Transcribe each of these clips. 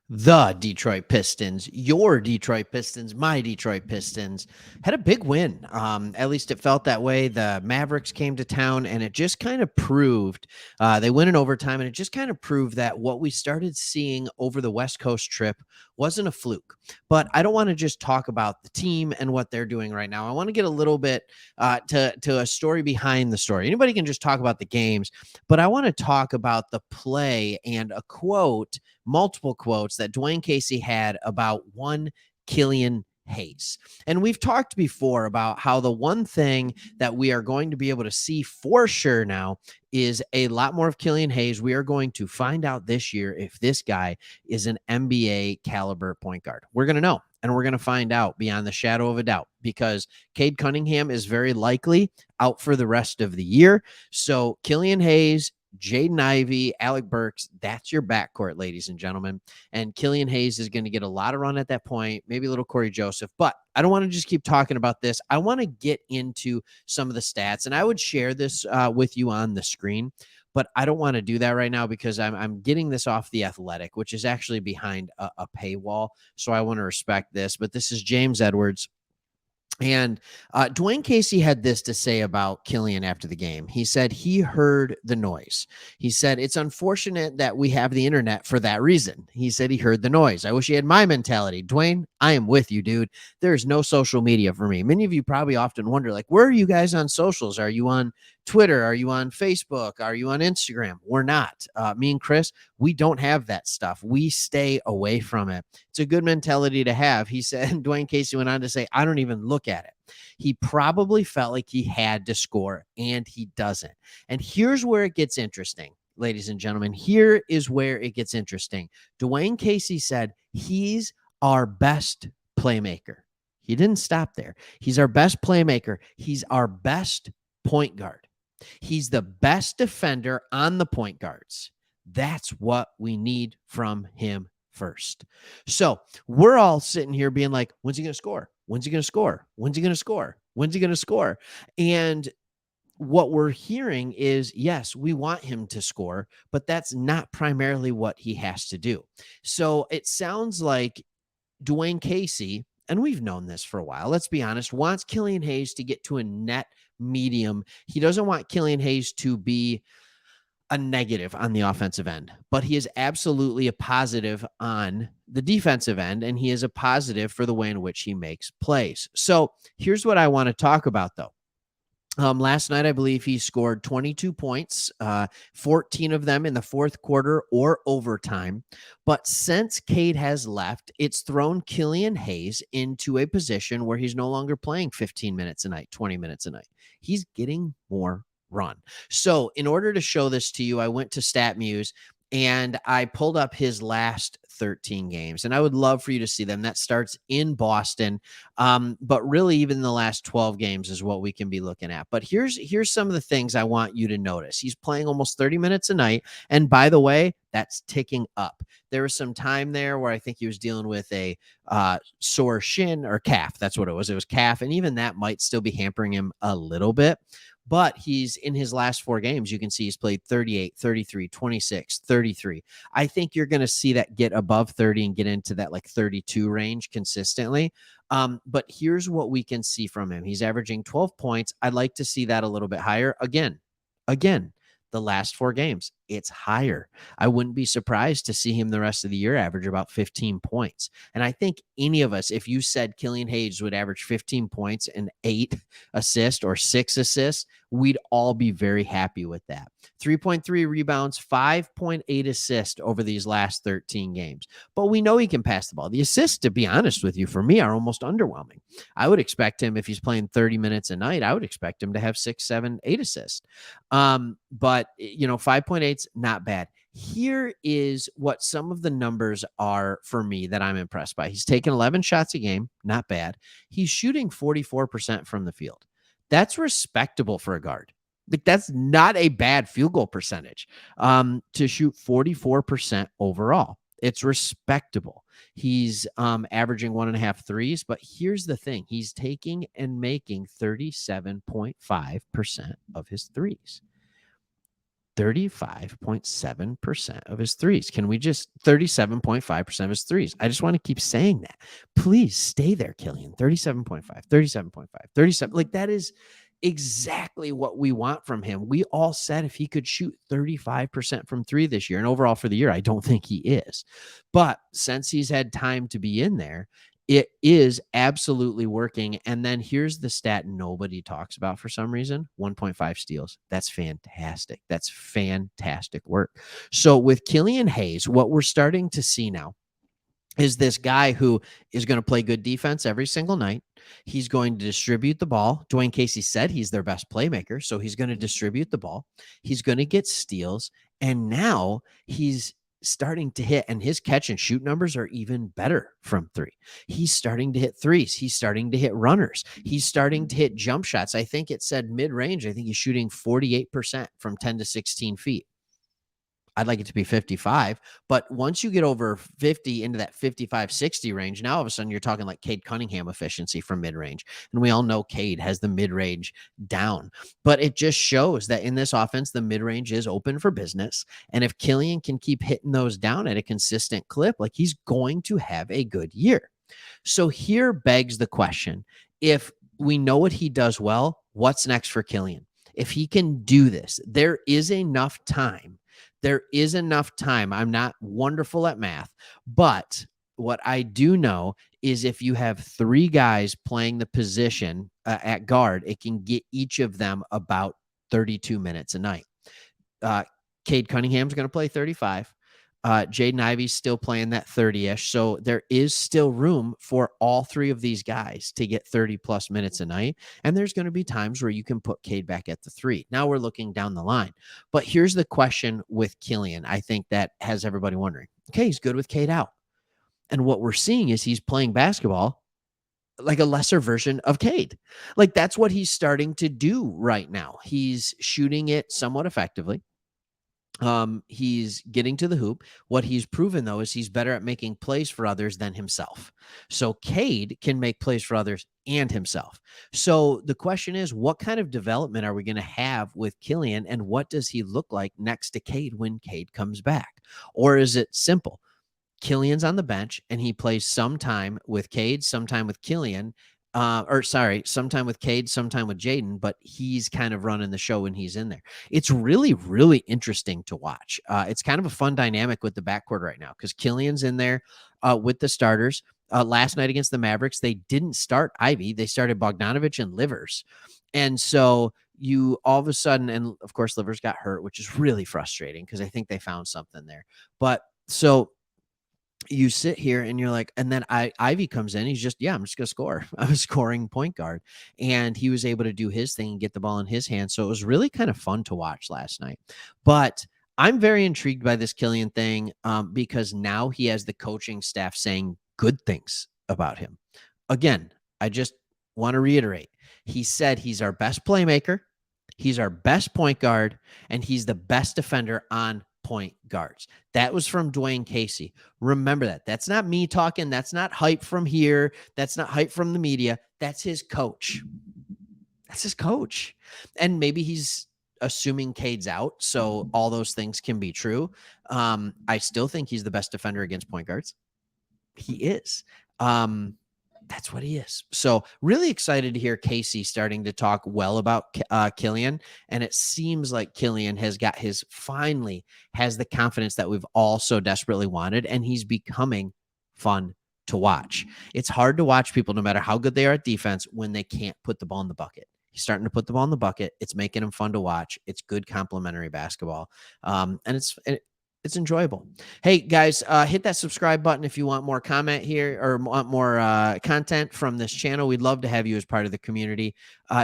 The Detroit Pistons, your Detroit Pistons, my Detroit Pistons, had a big win. At least it felt that way. The Mavericks came to town, and it just kind of proved they win in overtime, and it just kind of proved that what we started seeing over the West Coast trip wasn't a fluke. But I don't want to just talk about the team and what they're doing right now. I want to get a little bit to a story behind the story. Anybody can just talk about the games, but I want to talk about the play and a quote, multiple quotes that Dwane Casey had about one Killian Hayes. And we've talked before about how the one thing that we are going to be able to see for sure now is a lot more of Killian Hayes. We are going to find out this year if this guy is an NBA caliber point guard. We're going to know. And we're going to find out beyond the shadow of a doubt because Cade Cunningham is very likely out for the rest of the year. So Killian Hayes, Jaden Ivey, Alec Burks, that's your backcourt, ladies and gentlemen. And Killian Hayes is going to get a lot of run at that point, maybe a little Corey Joseph. But I don't want to just keep talking about this. I want to get into some of the stats, and I would share this with you on the screen. But I don't want to do that right now because I'm getting this off The Athletic, which is actually behind a paywall. So I want to respect this. But this is James Edwards. And Dwane Casey had this to say about Killian after the game. He said he heard the noise. He said, it's unfortunate that we have the internet for that reason. He said he heard the noise. I wish he had my mentality. Dwane, I am with you, dude. There's no social media for me. Many of you probably often wonder, like, where are you guys on socials? Are you on Twitter? Are you on Facebook? Are you on Instagram? We're not. Me and Chris, we don't have that stuff. We stay away from it. It's a good mentality to have. He said, Dwane Casey went on to say, I don't even look at it. He probably felt like he had to score, and he doesn't. And here's where it gets interesting, ladies and gentlemen. Here is where it gets interesting. Dwane Casey said he's our best playmaker. He didn't stop there. He's our best playmaker. He's our best point guard. He's the best defender on the point guards. That's what we need from him first. So we're all sitting here being like, when's he going to score? When's he going to score? When's he going to score? When's he going to score? And what we're hearing is, yes, we want him to score, but that's not primarily what he has to do. So it sounds like Dwane Casey, and we've known this for a while, let's be honest, wants Killian Hayes to get to a net medium. He doesn't want Killian Hayes to be a negative on the offensive end, but he is absolutely a positive on the defensive end, and he is a positive for the way in which he makes plays. So here's what I want to talk about, though. Last night, I believe he scored 22 points, 14 of them in the fourth quarter or overtime. But since Cade has left, it's thrown Killian Hayes into a position where he's no longer playing 15 minutes a night, 20 minutes a night. He's getting more run. So in order to show this to you, I went to StatMuse and I pulled up his last 13 games, and I would love for you to see them. That starts in Boston, but really even the last 12 games is what we can be looking at. But here's some of the things I want you to notice. He's playing almost 30 minutes a night, and by the way, that's ticking up. There was some time there where I think he was dealing with a sore shin or calf. That's what it was. It was calf, and even that might still be hampering him a little bit. But he's in his last 4 games. You can see he's played 38, 33, 26, 33. I think you're going to see that get above 30 and get into that like 32 range consistently. But here's what we can see from him. He's averaging 12 points. I'd like to see that a little bit higher. Again, the last 4 games, it's higher. I wouldn't be surprised to see him the rest of the year average about 15 points. And I think any of us, if you said Killian Hayes would average 15 points and 8 assists or 6 assists, we'd all be very happy with that. 3.3 rebounds, 5.8 assists over these last 13 games. But we know he can pass the ball. The assists, to be honest with you, for me, are almost underwhelming. I would expect him, if he's playing 30 minutes a night, I would expect him to have 6, 7, 8 assists. But 5.8's not bad. Here is what some of the numbers are for me that I'm impressed by. He's taking 11 shots a game, not bad. He's shooting 44% from the field. That's respectable for a guard. Like, that's not a bad field goal percentage to shoot 44% overall. It's respectable. He's averaging 1.5 threes, but here's the thing. He's taking and making 37.5% of his threes. 35.7% of his threes. Can we just 37.5% of his threes? I just want to keep saying that. Please stay there, Killian. 37.5, 37.5, 37. Like that is exactly what we want from him. We all said if he could shoot 35% from three this year and overall for the year, I don't think he is. But since he's had time to be in there, it is absolutely working. And then here's the stat nobody talks about for some reason: 1.5 steals. That's fantastic. That's fantastic work. So with Killian Hayes, what we're starting to see now is this guy who is going to play good defense every single night. He's going to distribute the ball. Dwane Casey said he's their best playmaker, so he's going to distribute the ball. He's going to get steals. And now he's starting to hit, and his catch and shoot numbers are even better from three. He's starting to hit threes. He's starting to hit runners. He's starting to hit jump shots. I think it said mid-range. I think he's shooting 48% from 10 to 16 feet. I'd like it to be 55, but once you get over 50 into that 55, 60 range, now all of a sudden you're talking like Cade Cunningham efficiency from mid-range. And we all know Cade has the mid-range down, but it just shows that in this offense, the mid-range is open for business. And if Killian can keep hitting those down at a consistent clip, like he's going to have a good year. So here begs the question, if we know what he does well, what's next for Killian? If he can do this, there is enough time. There is enough time. I'm not wonderful at math, but what I do know is if you have three guys playing the position at guard, it can get each of them about 32 minutes a night. Cade Cunningham's going to play 35. Jaden Ivey's still playing that 30-ish. So there is still room for all three of these guys to get 30 plus minutes a night. And there's going to be times where you can put Cade back at the three. Now we're looking down the line. But here's the question with Killian, I think that has everybody wondering. Okay, he's good with Cade out. And what we're seeing is he's playing basketball like a lesser version of Cade. Like that's what he's starting to do right now. He's shooting it somewhat effectively. He's getting to the hoop. What he's proven, though, is he's better at making plays for others than himself. So Cade can make plays for others and himself. So the question is, what kind of development are we going to have with Killian, and what does he look like next to Cade when Cade comes back? Or is it simple? Killian's on the bench, and he plays sometime with Cade, sometime with Killian, sometime with Cade, sometime with Jaden, but he's kind of running the show when he's in there. It's really, really interesting to watch. It's kind of a fun dynamic with the backcourt right now because Killian's in there with the starters. Last night against the Mavericks, they didn't start Ivey. They started Bogdanovich and Livers. And so you all of a sudden, and of course, Livers got hurt, which is really frustrating because I think they found something there. But so you sit here and you're like, and then Ivey comes in. He's just, I'm just going to score. I'm a scoring point guard. And he was able to do his thing and get the ball in his hands. So it was really kind of fun to watch last night. But I'm very intrigued by this Killian thing because now he has the coaching staff saying good things about him. Again, I just want to reiterate. He said he's our best playmaker. He's our best point guard. And he's the best defender on point guards. That was from Dwane Casey. Remember that. That's not me talking. That's not hype from here. That's not hype from the media. That's his coach. That's his coach. And maybe he's assuming Cade's out, so all those things can be true. I still think he's the best defender against point guards. He is. That's what he is. So really excited to hear Casey starting to talk well about Killian. And it seems like Killian has got finally has the confidence that we've all so desperately wanted. And he's becoming fun to watch. It's hard to watch people, no matter how good they are at defense, when they can't put the ball in the bucket. He's starting to put the ball in the bucket. It's making him fun to watch. It's good complimentary basketball. And it's enjoyable. Hey guys, hit that subscribe button if you want more comment here or want more content from this channel. We'd love to have you as part of the community.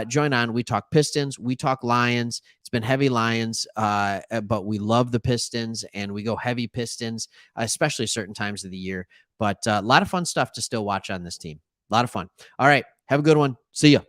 Join on. We talk Pistons, we talk Lions. It's been heavy Lions, but we love the Pistons and we go heavy Pistons, especially certain times of the year. But a lot of fun stuff to still watch on this team. A lot of fun. All right. Have a good one. See ya.